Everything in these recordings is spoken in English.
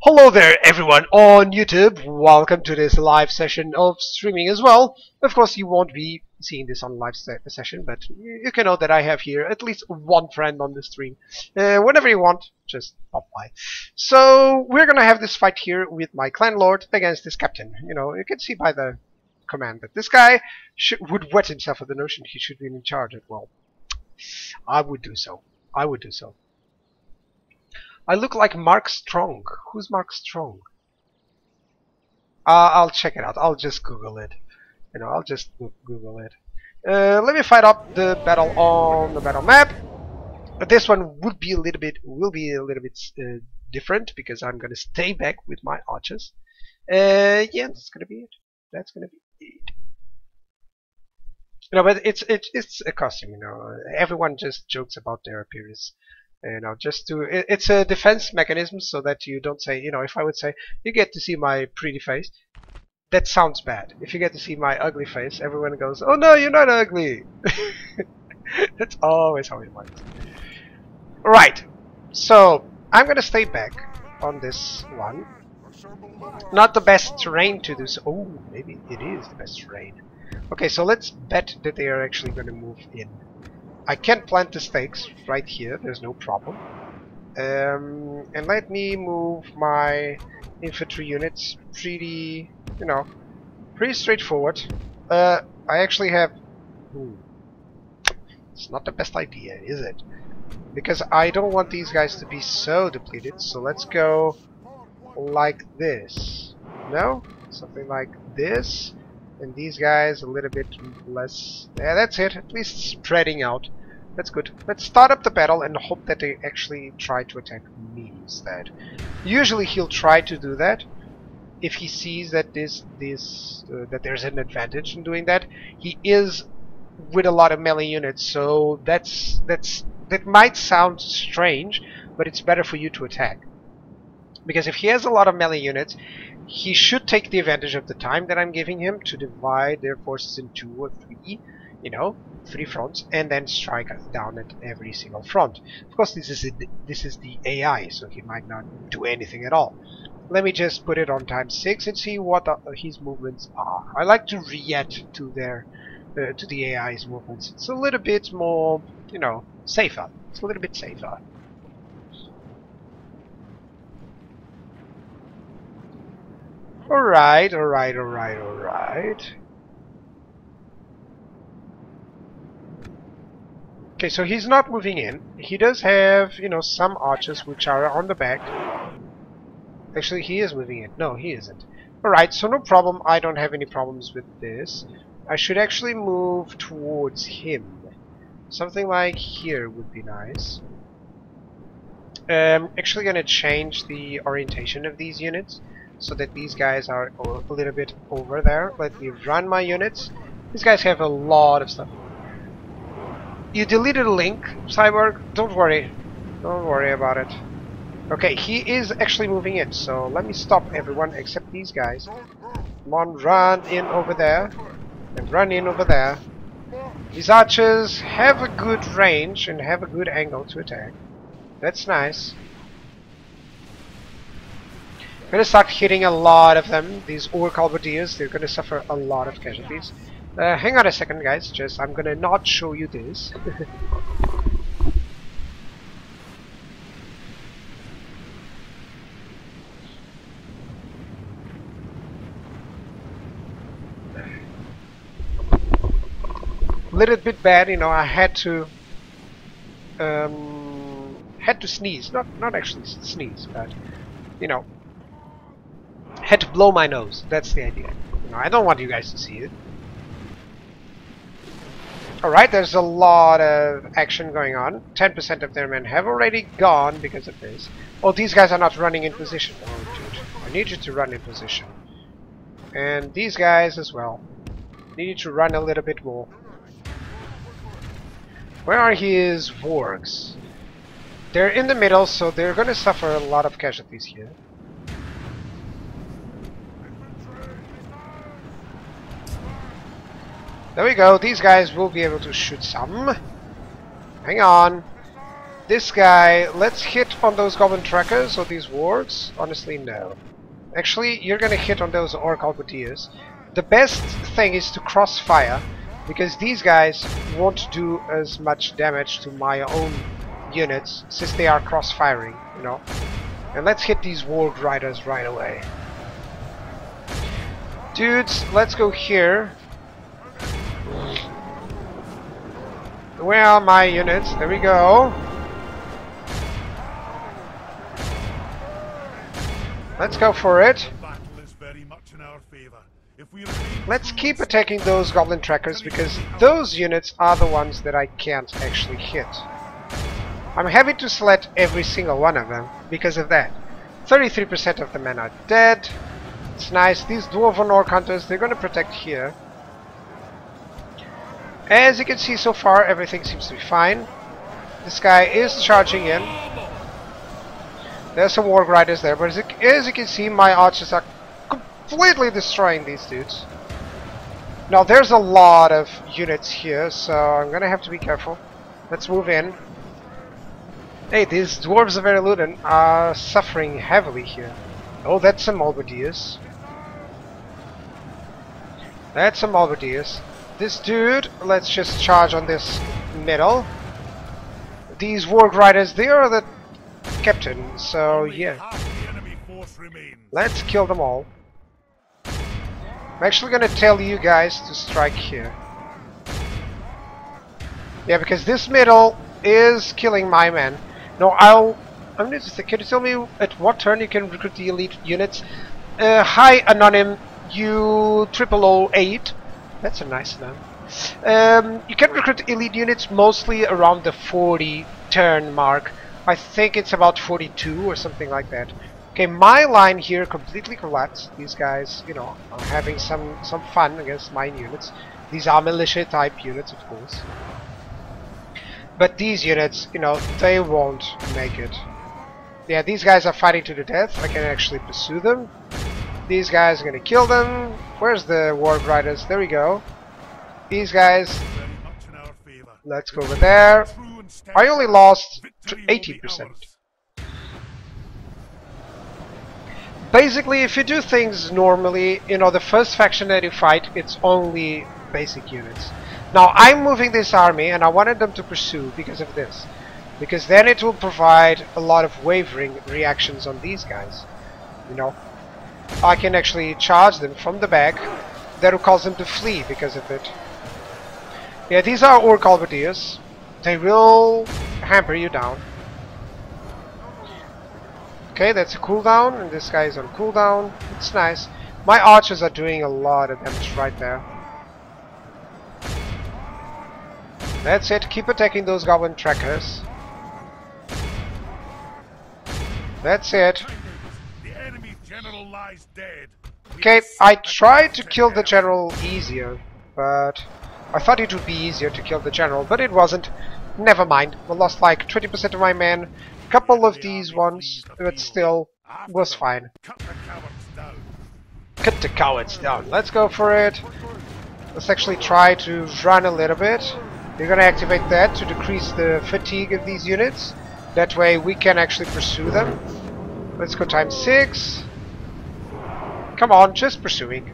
Hello there everyone on YouTube, welcome to this live session of streaming as well. Of course you won't be seeing this on live session, but you can know that I have here at least one friend on the stream. Whenever you want, just pop by. So we're gonna have this fight here with my clan lord against this captain. You know, you can see by the command that this guy would wet himself at the notion he should be in charge as well. I would do so. I would do so. I look like Mark Strong. Who's Mark Strong? I'll check it out. I'll just Google it. You know, I'll just Google it. Let me fight up the battle on the battle map. But this one will be a little bit different because I'm gonna stay back with my archers. Yeah, that's gonna be it. That's gonna be it. You know, but it's a costume. You know, everyone just jokes about their appearance. You know, just to it's a defense mechanism so that you don't say, you know, if I would say you get to see my pretty face, that sounds bad. If you get to see my ugly face, everyone goes, oh no, you're not ugly. That's always how it works. Right, so I'm gonna stay back on this one. Not the best terrain to do so. Oh, maybe it is the best terrain. Okay, so let's bet that they are actually gonna move in. I can plant the stakes right here, there's no problem. And let me move my infantry units pretty, you know, pretty straightforward. I actually have... It's not the best idea, is it? Because I don't want these guys to be so depleted, so let's go like this. No? Something like this. And these guys a little bit less. Yeah, that's it. At least spreading out. That's good. Let's start up the battle and hope that they actually try to attack me instead. Usually he'll try to do that if he sees that that there's an advantage in doing that. He is with a lot of melee units, so that might sound strange, but it's better for you to attack. Because if he has a lot of melee units, he should take the advantage of the time that I'm giving him to divide their forces in 2 or 3, you know, 3 fronts, and then strike down at every single front. Of course, this is the AI, so he might not do anything at all. Let me just put it on ×6 and see what his movements are. I like to react to to the AI's movements. It's a little bit more, you know, safer. It's a little bit safer. Alright. Okay, so he's not moving in. He does have, you know, some archers which are on the back. Actually, he is moving in. No, he isn't. Alright, so no problem. I don't have any problems with this. I should actually move towards him. Something like here would be nice. Actually gonna change the orientation of these units so that these guys are a little bit over there. Let me run my units. These guys have a lot of stuff. You deleted a link, Cyborg. Don't worry. Don't worry about it. Okay, he is actually moving in, so let me stop everyone except these guys. Come on, run in over there. And run in over there. These archers have a good range and have a good angle to attack. That's nice. I'm gonna start hitting a lot of them. These orc halberdiers, they're gonna suffer a lot of casualties. Hang on a second, guys. I'm gonna not show you this. Little bit bad, you know. I had to sneeze. Not actually sneeze, but you know, had to blow my nose. That's the idea. You know, I don't want you guys to see it. Alright, there's a lot of action going on. 10% of their men have already gone because of this. Oh, these guys are not running in position. Oh, dude. I need you to run in position. And these guys as well. Need you to run a little bit more. Where are his wargs? They're in the middle, so they're gonna suffer a lot of casualties here. There we go, these guys will be able to shoot some. Hang on. This guy, let's hit on those goblin trackers or these wards. Honestly, no. Actually, you're gonna hit on those orc halberdiers. The best thing is to crossfire, because these guys won't do as much damage to my own units since they are cross-firing, you know. And let's hit these warg riders right away. Dudes, let's go here. Where are my units? There we go. Let's go for it. Let's keep attacking those goblin trackers because those units are the ones that I can't actually hit. I'm having to select every single one of them because of that. 33% of the men are dead. It's nice. These dwarven orc hunters, they're going to protect here. As you can see so far, everything seems to be fine. This guy is charging in. There's some warg riders there, but as you can see, my archers are completely destroying these dudes. Now there's a lot of units here, so I'm gonna have to be careful. Let's move in. Hey, these Dwarves of Ered Luin are suffering heavily here. Oh, that's some halberdiers. That's some halberdiers. This dude, let's just charge on this middle. These warg riders, they are the captain, so yeah. Let's kill them all. I'm actually gonna tell you guys to strike here. Yeah, because this middle is killing my men. No, I'm just can you tell me at what turn you can recruit the elite units? Hi, Anonym U0008. That's a nice name. You can recruit elite units mostly around the 40 turn mark. I think it's about 42 or something like that. Okay, my line here completely collapsed. These guys, you know, are having some fun against my units. These are militia type units, of course. But these units, you know, they won't make it. Yeah, these guys are fighting to the death. I can actually pursue them. These guys are gonna kill them. Where's the warg riders? There we go. These guys. Let's go over there. I only lost 80%. Basically, if you do things normally, you know, the first faction that you fight, it's only basic units. Now, I'm moving this army, and I wanted them to pursue because of this. Because then it will provide a lot of wavering reactions on these guys. You know, I can actually charge them from the back. That will cause them to flee because of it. Yeah, these are orc halberdiers. They will hamper you down. Okay, that's a cooldown, and this guy is on cooldown. It's nice. My archers are doing a lot of damage right there. That's it. Keep attacking those goblin trackers. That's it. The enemy general lies dead. Okay, I tried to kill the general easier, but I thought it would be easier to kill the general, but it wasn't. Never mind. I lost like 20% of my men. Couple of these ones, but still was fine. Cut the cowards down. Cut the cowards down. Let's go for it. Let's actually try to run a little bit. We're gonna activate that to decrease the fatigue of these units. That way we can actually pursue them. Let's go times 6. Come on, just pursuing.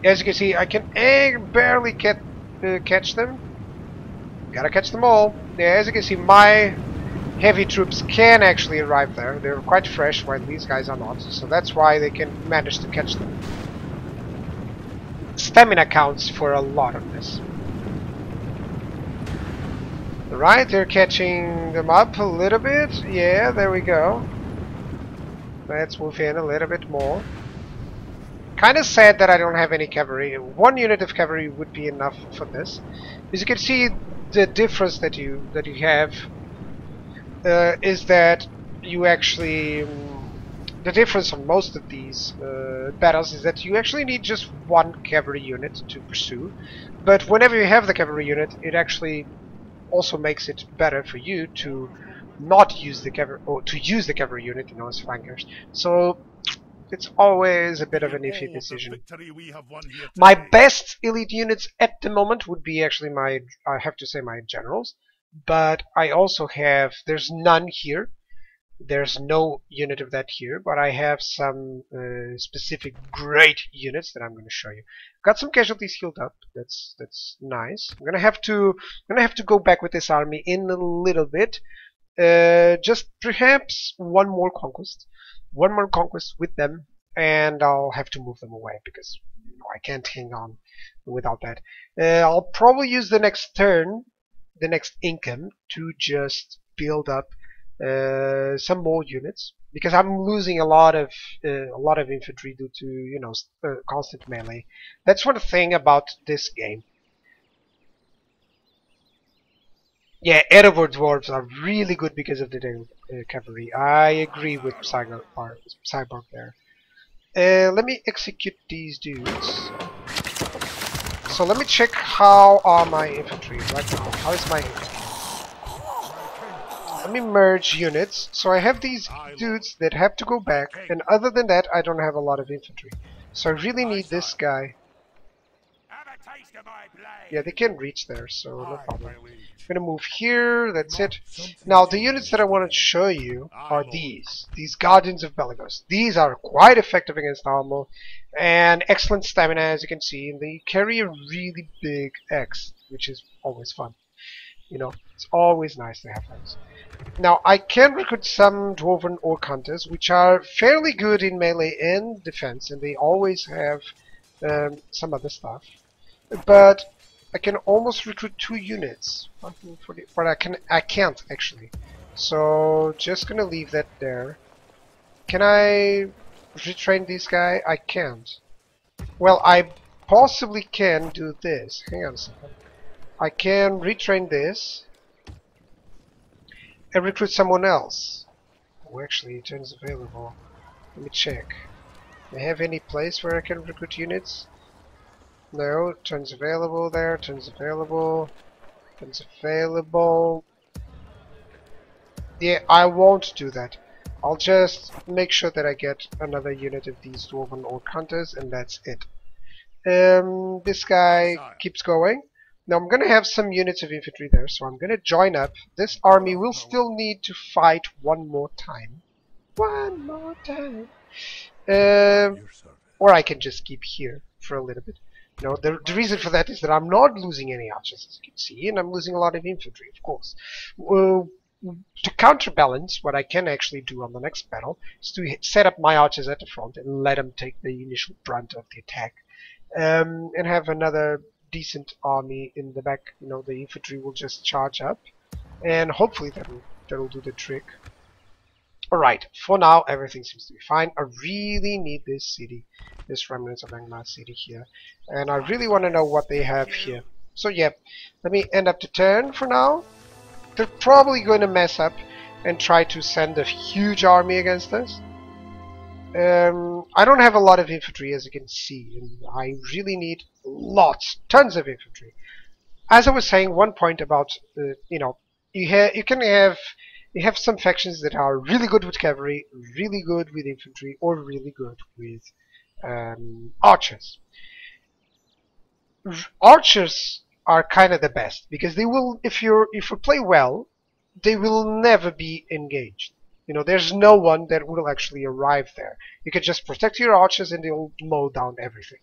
As you can see, I can barely catch them. Gotta catch them all. Yeah, as you can see, my heavy troops can actually arrive there. They're quite fresh while these guys are not, so that's why they can manage to catch them. Stamina counts for a lot of this. Right, they're catching them up a little bit. Yeah, there we go. Let's move in a little bit more. Kind of sad that I don't have any cavalry. One unit of cavalry would be enough for this. As you can see, the difference that you have is that you actually the difference on most of these battles is that you actually need just one cavalry unit to pursue, but whenever you have the cavalry unit, it actually also makes it better for you to not use the cavalry, or to use the cavalry unit, you know, as flankers. So it's always a bit of an iffy decision. My best elite units at the moment would be actually my, I have to say, my generals. but I also have, there's none here. There's no unit of that here, but I have some specific great units that I'm going to show you. Got some casualties healed up. That's nice. I'm gonna have to go back with this army in a little bit. Just perhaps one more conquest with them, and I'll have to move them away because I can't hang on without that. I'll probably use the next turn, the next income, to just build up some more units because I'm losing a lot of infantry due to constant melee. That's one thing about this game. Yeah, Ered dwarves are really good because of the cavalry. I agree with Cyborg there. Let me execute these dudes. So let me check how are my infantry right now. How is my infantry? Let me merge units. So I have these dudes that have to go back, and other than that, I don't have a lot of infantry. So I really need this guy. Yeah, they can reach there, so no problem. I'm gonna move here, that's it. Now, the units that I want to show you are these Guardians of Belagos. These are quite effective against armor, and excellent stamina, as you can see, and they carry a really big axe, which is always fun. It's always nice to have those. Now, I can recruit some Dwarven Orc Hunters, which are fairly good in melee and defense, and they always have some other stuff. But I can almost recruit 2 units, but I can't actually. So just gonna leave that there. Can I retrain this guy? I can't. Well, I possibly can do this. Hang on a second. I can retrain this and recruit someone else. Oh, actually, it turns available. Let me check. Do I have any place where I can recruit units? No, turns available there, turns available, turns available. Yeah, I won't do that. I'll just make sure that I get another unit of these Dwarven Orc Hunters, and that's it. This guy keeps going. Now I'm gonna have some units of infantry there, so I'm gonna join up. This army will still need to fight one more time. One more time. Or I can just keep here for a little bit. The reason for that is that I'm not losing any archers, as you can see, and I'm losing a lot of infantry, of course. To counterbalance, what I can actually do on the next battle is to set up my archers at the front and let them take the initial brunt of the attack, and have another decent army in the back. The infantry will just charge up, and hopefully that'll do the trick. Alright, for now everything seems to be fine. I really need this city, this Remnants of Angmar city here, and I really want to know what they have here. So yeah, let me end up the turn for now. They're probably going to mess up and try to send a huge army against us. I don't have a lot of infantry, as you can see, and I really need tons of infantry. As I was saying, one point about you have some factions that are really good with cavalry, really good with infantry, or really good with archers. Archers are kind of the best because they will, if you play well, they will never be engaged. There's no one that will actually arrive there. You can just protect your archers and they'll mow down everything.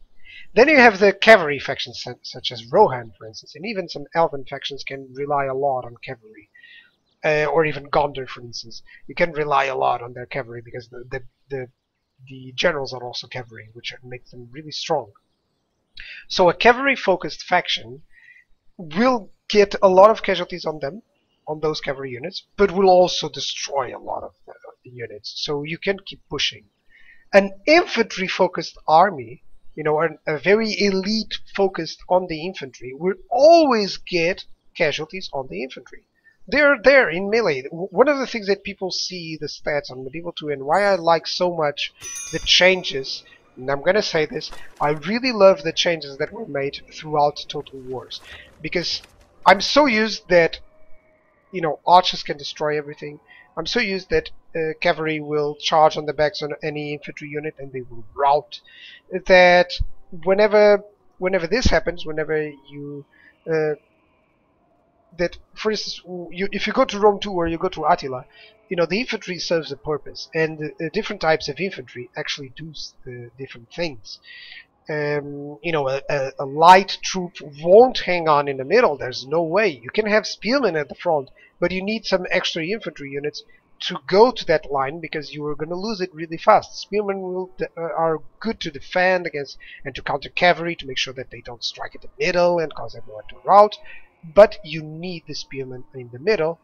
Then you have the cavalry factions such as Rohan, for instance, and even some elven factions can rely a lot on cavalry. Or even Gondor, for instance. You can rely a lot on their cavalry because the generals are also cavalry, which makes them really strong. So a cavalry-focused faction will get a lot of casualties on those cavalry units, but will also destroy a lot of the units. So you can keep pushing. An infantry-focused army, a very elite focused on the infantry, will always get casualties on the infantry. They're there in melee. One of the things that people see the stats on Medieval 2 and why I like so much the changes, and I'm gonna say this, I really love the changes that were made throughout Total Wars. Because I'm so used that, archers can destroy everything. I'm so used that cavalry will charge on the backs on any infantry unit and they will rout. That whenever this happens, whenever you that, for instance, if you go to Rome 2 or you go to Attila, you know, the infantry serves a purpose, and the different types of infantry actually do different things. You know, a light troop won't hang on in the middle. There's no way. You can have spearmen at the front, but you need some extra infantry units to go to that line because you are going to lose it really fast. Spearmen are good to defend against and to counter cavalry to make sure that they don't strike at the middle and cause everyone to rout. But you need the spearmen in the middle.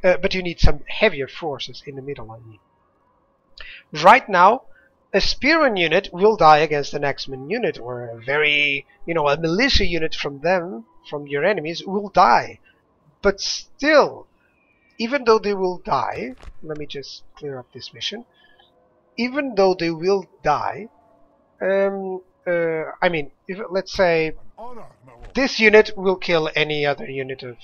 But you need some heavier forces in the middle, I mean. Right now, a spearman unit will die against an axeman unit, or a very, you know, a militia unit from your enemies, will die. But still, even though they will die, let me just clear up this mission. Even though they will die, I mean, let's say this unit will kill any other unit of,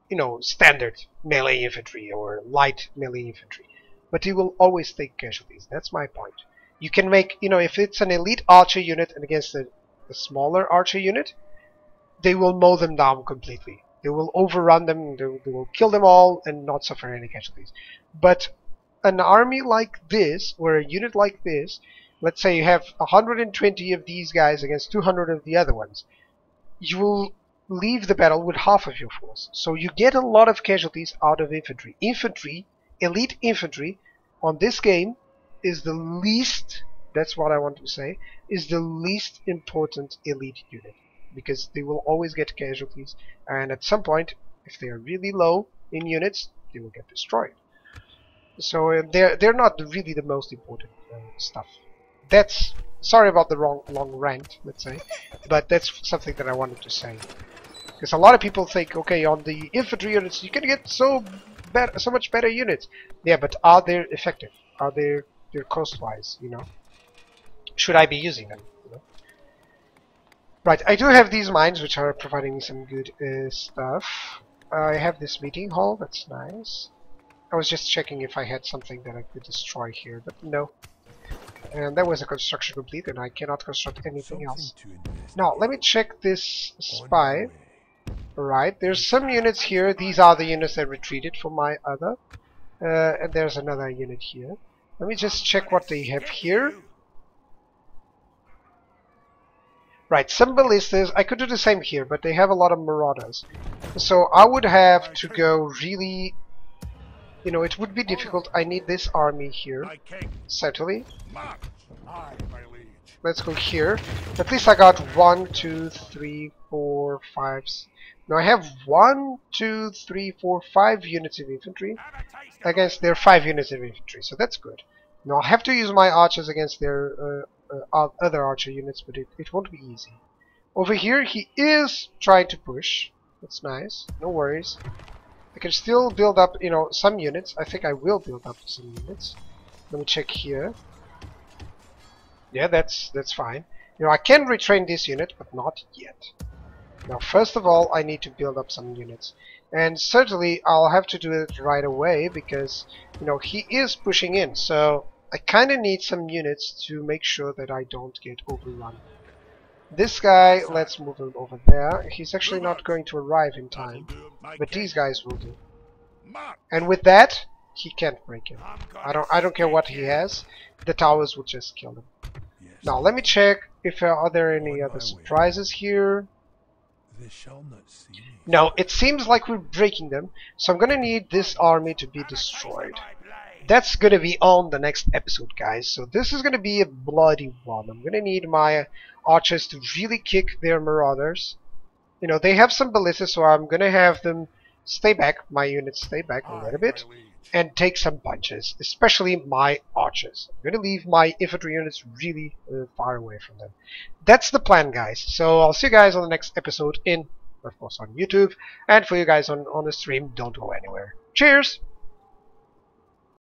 you know, standard melee infantry or light melee infantry. But he will always take casualties. That's my point. You can make, you know, if it's an elite archer unit and against a smaller archer unit, they will mow them down completely. They will overrun them, they will kill them all and not suffer any casualties. But an army like this, or a unit like this, let's say you have 120 of these guys against 200 of the other ones, you will leave the battle with half of your force. So you get a lot of casualties out of infantry. Elite infantry on this game is the least, that's what I want to say, is the least important elite unit, because they will always get casualties, and at some point, if they are really low in units, they will get destroyed. So they're not really the most important stuff. That's, sorry about the long rant, let's say, but that's something that I wanted to say. Because a lot of people think, okay, on the infantry units you can get so much better units. Yeah, but are they effective? Are they're cost-wise, you know? Should I be using them? You know? Right, I do have these mines which are providing me some good stuff. I have this meeting hall, that's nice. I was just checking if I had something that I could destroy here, but no. And that was a construction complete, and I cannot construct anything else. Now, let me check this spy. Right, there's some units here. These are the units that retreated from my other. And there's another unit here. Let me just check what they have here. Right, some ballistas. I could do the same here, but they have a lot of marauders. So I would have to go really... You know, it would be difficult. I need this army here. Certainly. Let's go here. At least I got 1, 2, 3, 4, 5... Now I have 1, 2, 3, 4, 5 units of infantry against their 5 units of infantry, so that's good. Now I have to use my archers against their other archer units, but it won't be easy. Over here he is trying to push. That's nice. No worries. I can still build up, you know, some units. I think I will build up some units. Let me check here. Yeah, that's fine. You know, I can retrain this unit, but not yet. Now, first of all, I need to build up some units. And certainly, I'll have to do it right away because, you know, he is pushing in. So, I kind of need some units to make sure that I don't get overrun. This guy, let's move him over there. He's actually not going to arrive in time, but these guys will do. And with that, he can't break him. I don't care what he has. The towers will just kill him. Now, let me check if are there any other surprises here. No, it seems like we're breaking them, so I'm gonna need this army to be destroyed. That's gonna be on the next episode, guys, so this is gonna be a bloody one. I'm gonna need my archers to really kick their marauders. You know, they have some ballistas, so I'm gonna have them stay back, my units stay back a little bit, and take some punches, especially my archers. I'm gonna leave my infantry units really far away from them. That's the plan, guys. So I'll see you guys on the next episode of course, on YouTube. And for you guys on the stream, don't go anywhere. Cheers!